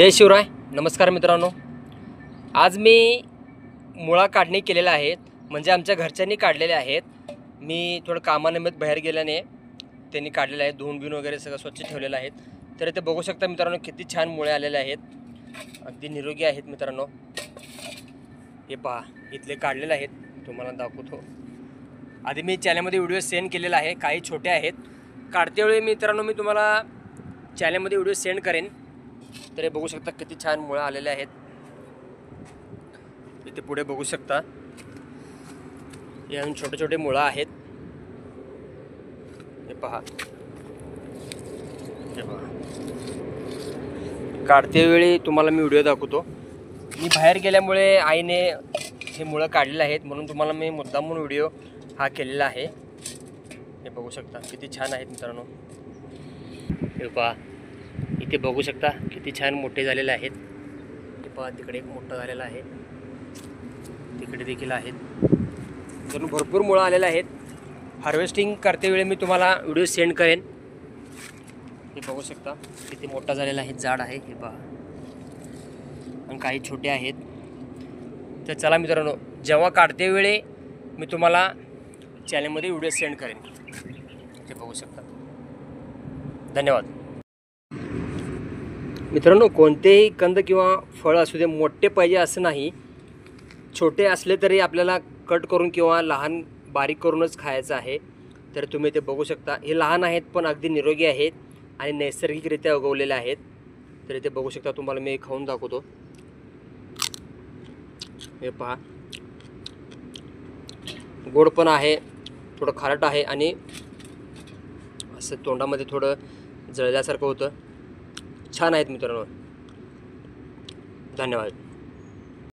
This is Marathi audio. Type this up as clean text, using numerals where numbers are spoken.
जय शिवराय. नमस्कार मित्रांनो. आज मी मुळा काढणी केलेल्या आहेत, म्हणजे आमच्या घरच्यांनी काढलेल्या आहेत. मी थोडं कामानिमित्त बाहेर गेल्याने त्यांनी काढलेले आहेत. धुवून बिवून वगैरे सगळं स्वच्छ ठेवलेलं आहेत. तर इथे बघू शकता मित्रांनो किती छान मुळे आलेले आहेत. अगदी निरोगी आहेत मित्रांनो. हे पहा, इथले काढलेले आहेत, तुम्हाला दाखवतो. आधी मी चॅनलमध्ये व्हिडिओ सेंड केलेला आहे. काही छोटे आहेत. काढते वेळी मित्रांनो मी तुम्हाला चॅनलमध्ये व्हिडिओ सेंड करेन. तर हे बघू शकता किती छान मुळं आलेले आहेत. इथे पुढे बघू शकता हे अजून छोटे छोटे मुळं आहेत. हे पहा, हे पहा. काढते वेळी तुम्हाला मी व्हिडिओ दाखवतो. मी बाहेर गेल्यामुळे आईने हे मुळं काढलेले आहेत, म्हणून तुम्हाला मी मुद्दामून व्हिडिओ हा केलेला आहे. हे बघू शकता किती छान आहेत मित्रांनो. हे पहा, इथे बघू शकता किती छान मोठे झालेले आहेत. हे पहा, तिकडे एक मोठं झालेलं आहे, तिकडे देखील आहेत. जणू भरपूर मुळं आलेले आहेत. हार्वेस्टिंग करते वेळी मी तुम्हाला व्हिडिओ सेंड करेन. हे बघू शकता किती मोठा झालेला आहे, जाड आहे. हे पहा, आणि काही छोटे आहेत. तर चला मित्रांनो, जेव्हा काढते वेळी मी तुम्हाला चॅनलमध्ये व्हिडिओ सेंड करेन. हे बघू शकता. धन्यवाद मित्रांनो. कोणतेही कंद किंवा फळ असू दे, मोठे पाहिजे असं नाही. छोटे असले तरी आपल्याला कट करून किंवा लहान बारीक करूनच खायचं आहे. तर तुम्ही ते बघू शकता. हे लहान आहेत पण अगदी निरोगी आहेत आणि नैसर्गिकरित्या उगवलेले आहेत. तर इथे बघू शकता, तुम्हाला मी खाऊन दाखवतो. हे पहा, गोड पण आहे, थोडं खारट आहे आणि असं तोंडामध्ये थोडं जळल्यासारखं होतं. छान आहेत मित्रांनो. धन्यवाद.